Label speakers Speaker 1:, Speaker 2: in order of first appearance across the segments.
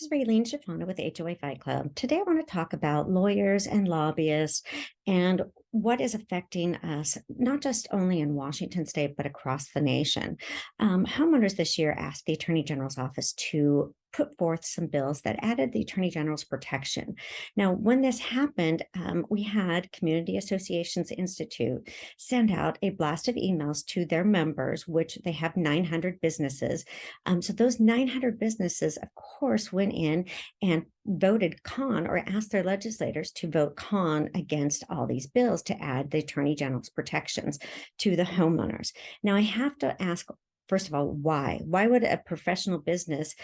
Speaker 1: is Raylene Schifano with HOA Fight Club. Today, I want to talk about lawyers and lobbyists and what is affecting us, not just only in Washington state, but across the nation. Homeowners this year asked the Attorney General's office to put forth some bills that added the Attorney General's protection. Now, when this happened, we had Community Associations Institute send out a blast of emails to their members, which they have 900 businesses. So those 900 businesses, of course, went in and voted con or asked their legislators to vote con against all these bills to add the Attorney General's protections to the homeowners. Now, I have to ask, first of all, why? Why would a professional business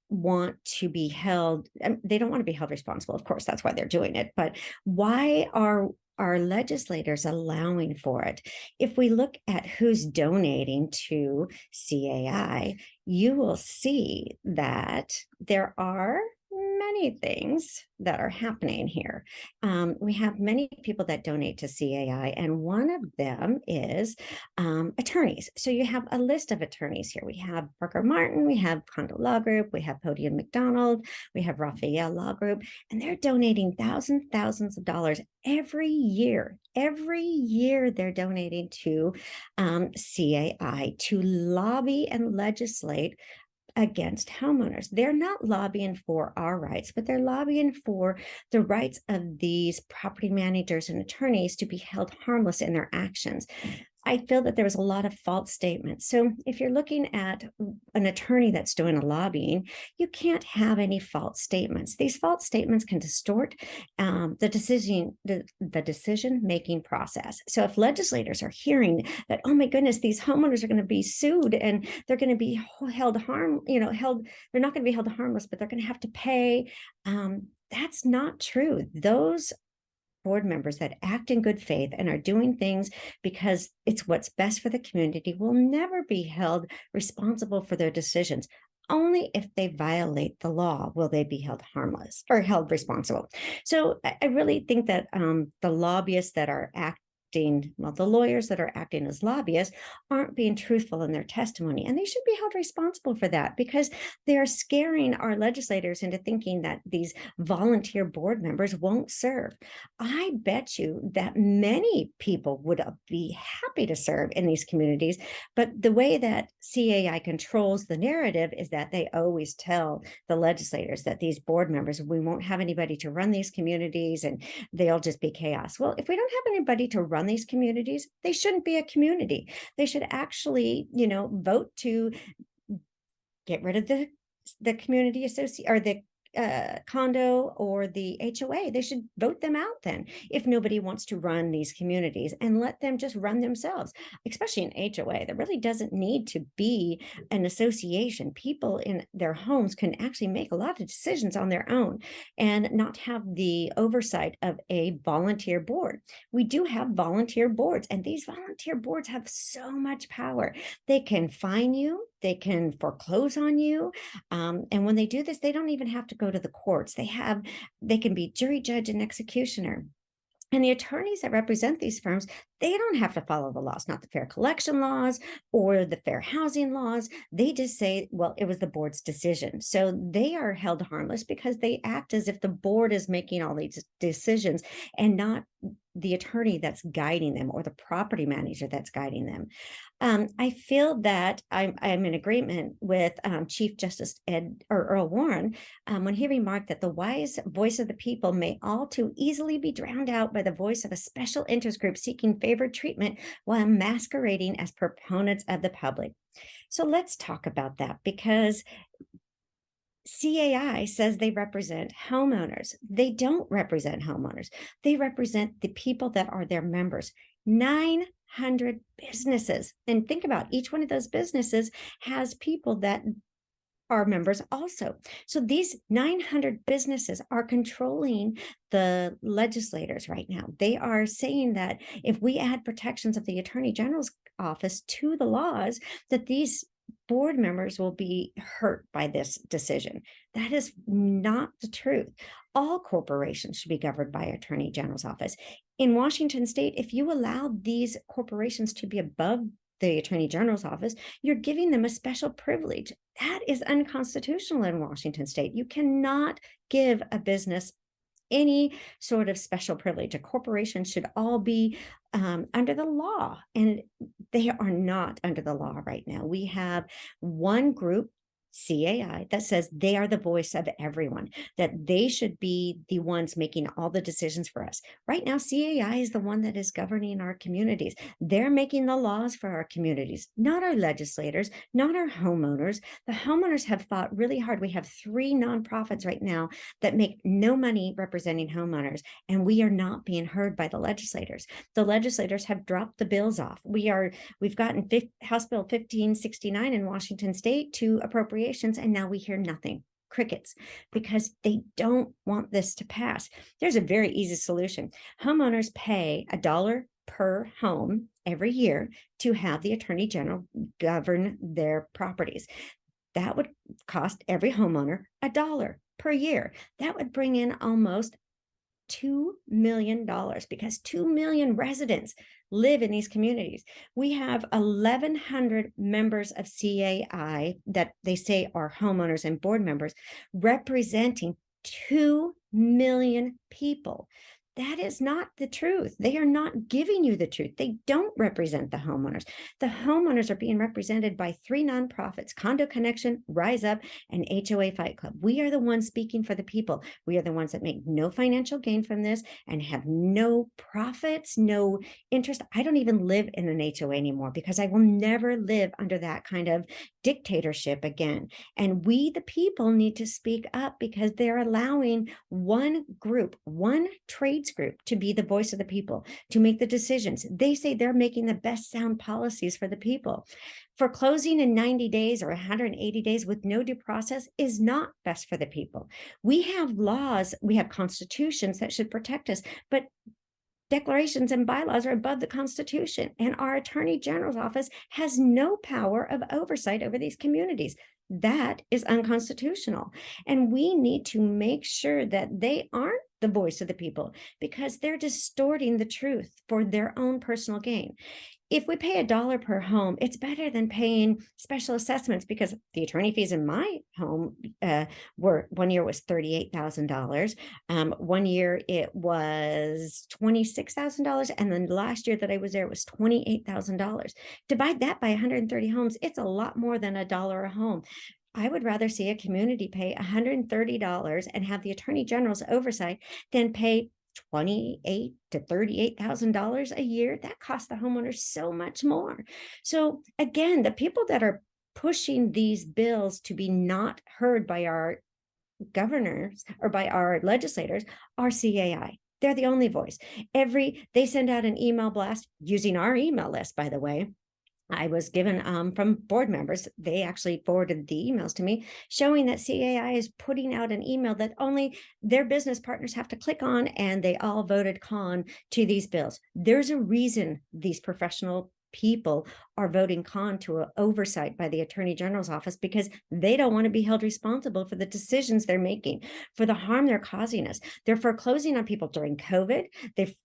Speaker 1: want to be held? They don't want to be held responsible. Of course, that's why they're doing it. But why are our legislators allowing for it? If we look at who's donating to CAI, you will see that there are many things that are happening here. We have many people that donate to CAI, and one of them is attorneys. So you have a list of attorneys here. We have Parker Martin, we have Condo Law Group, we have Podium McDonald, we have Raphael Law Group, and they're donating thousands of dollars every year. Every year they're donating to CAI to lobby and legislate against homeowners. They're not lobbying for our rights, but they're lobbying for the rights of these property managers and attorneys to be held harmless in their actions. I feel that there was a lot of false statements. So if you're looking at an attorney that's doing a lobbying, you can't have any false statements. These false statements can distort the decision-making process. So if legislators are hearing that, oh my goodness, these homeowners are going to be sued and they're going to be held they're not going to be held harmless, but they're going to have to pay. That's not true. Those board members that act in good faith and are doing things because it's what's best for the community will never be held responsible for their decisions. Only if they violate the law will they be held harmless or held responsible. So I really think that the lobbyists that are the lawyers that are acting as lobbyists aren't being truthful in their testimony, and they should be held responsible for that because they're scaring our legislators into thinking that these volunteer board members won't serve. I bet you that many people would be happy to serve in these communities, but the way that CAI controls the narrative is that they always tell the legislators that these board members, we won't have anybody to run these communities and they'll just be chaos. Well, if we don't have anybody to run these communities, they shouldn't be a community. They should actually, vote to get rid of the community association or the condo or the HOA. They should vote them out then if nobody wants to run these communities and let them just run themselves, especially an HOA. There really doesn't need to be an association. People in their homes can actually make a lot of decisions on their own and not have the oversight of a volunteer board. We do have volunteer boards, and these volunteer boards have so much power. They can fine you, they can foreclose on you. And when they do this, they don't even have to go to the courts. They can be jury, judge, and executioner. And the attorneys that represent these firms, they don't have to follow the laws, not the fair collection laws or the fair housing laws. They just say, well, it was the board's decision. So they are held harmless because they act as if the board is making all these decisions and not the attorney that's guiding them or the property manager that's guiding them. I feel that I'm in agreement with Chief Justice Earl Warren when he remarked that the wise voice of the people may all too easily be drowned out by the voice of a special interest group seeking favored treatment while masquerading as proponents of the public. So let's talk about that, because CAI says they represent homeowners. They don't represent homeowners. They represent the people that are their members. 900 businesses. And think about each one of those businesses has people that are members also. So these 900 businesses are controlling the legislators right now. They are saying that if we add protections of the Attorney General's office to the laws, that these board members will be hurt by this decision. That is not the truth. All corporations should be governed by Attorney General's office. In Washington state, if you allow these corporations to be above the Attorney General's office, you're giving them a special privilege. That is unconstitutional in Washington state. You cannot give a business any sort of special privilege. A corporation should all be under the law, and they are not under the law right now. We have one group, CAI, that says they are the voice of everyone, that they should be the ones making all the decisions for us. Right now, CAI is the one that is governing our communities. They're making the laws for our communities, not our legislators, not our homeowners. The homeowners have fought really hard. We have 3 nonprofits right now that make no money representing homeowners, and we are not being heard by the legislators. The legislators have dropped the bills off. We've gotten House Bill 1569 in Washington state to appropriate, and now we hear nothing, crickets, because they don't want this to pass. There's a very easy solution. Homeowners pay $1 per home every year to have the Attorney General govern their properties. That would cost every homeowner $1 per year. That would bring in almost $2 million, because 2 million residents live in these communities. We have 1,100 members of CAI that they say are homeowners and board members, representing 2 million people. That is not the truth. They are not giving you the truth. They don't represent the homeowners. The homeowners are being represented by 3 nonprofits: Condo Connection, Rise Up, and HOA Fight Club. We are the ones speaking for the people. We are the ones that make no financial gain from this and have no profits, no interest. I don't even live in an HOA anymore because I will never live under that kind of dictatorship again. And we, the people, need to speak up, because they're allowing one group, one trades group, to be the voice of the people, to make the decisions. They say they're making the best sound policies for the people. Foreclosing in 90 days or 180 days with no due process is not best for the people. We have laws, we have constitutions that should protect us, but declarations and bylaws are above the Constitution, and our Attorney General's office has no power of oversight over these communities. That is unconstitutional. And we need to make sure that they aren't the voice of the people, because they're distorting the truth for their own personal gain. If we pay $1 per home, it's better than paying special assessments, because the attorney fees in my home were, one year was $38,000. One year it was $26,000. And then last year that I was there, it was $28,000. Divide that by 130 homes. It's a lot more than $1 a home. I would rather see a community pay $130 and have the Attorney General's oversight than pay $28,000 to $38,000 a year. That costs the homeowners so much more. So again, the people that are pushing these bills to be not heard by our governors or by our legislators are CAI. They're the only voice. They send out an email blast using our email list, by the way. I was given from board members. They actually forwarded the emails to me, showing that CAI is putting out an email that only their business partners have to click on, and they all voted con to these bills. There's a reason these professional people are voting con to an oversight by the Attorney General's office, because they don't want to be held responsible for the decisions they're making, for the harm they're causing us. They're foreclosing on people during COVID.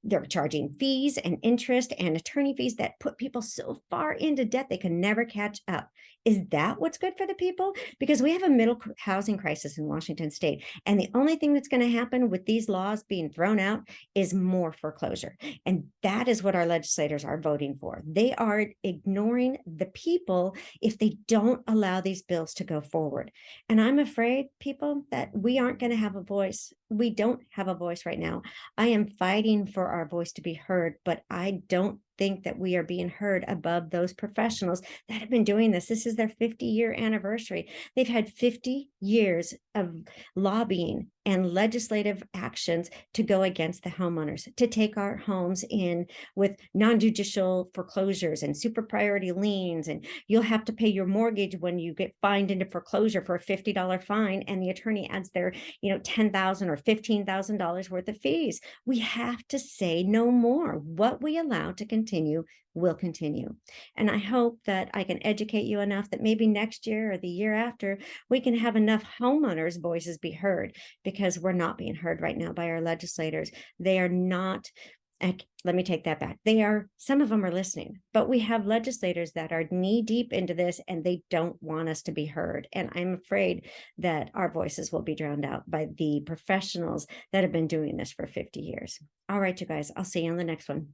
Speaker 1: They're charging fees and interest and attorney fees that put people so far into debt they can never catch up. Is that what's good for the people? Because we have a middle housing crisis in Washington state, and the only thing that's going to happen with these laws being thrown out is more foreclosure. And that is what our legislators are voting for. They are ignoring the people if they don't allow these bills to go forward. And I'm afraid, people, that we aren't going to have a voice. We don't have a voice right now. I am fighting for our voice to be heard, but I don't think that we are being heard above those professionals that have been doing this. This is their 50-year anniversary. They've had 50 years of lobbying and legislative actions to go against the homeowners, to take our homes in with non-judicial foreclosures and super priority liens. And you'll have to pay your mortgage when you get fined into foreclosure for a $50 fine, and the attorney adds their, $10,000 or $15,000 worth of fees. We have to say no more. What we allow to continue will continue. And I hope that I can educate you enough that maybe next year or the year after, we can have enough homeowners' voices be heard, because we're not being heard right now by our legislators. They are not Let me take that back. Some of them are listening, but we have legislators that are knee deep into this and they don't want us to be heard. And I'm afraid that our voices will be drowned out by the professionals that have been doing this for 50 years. All right, you guys, I'll see you on the next one.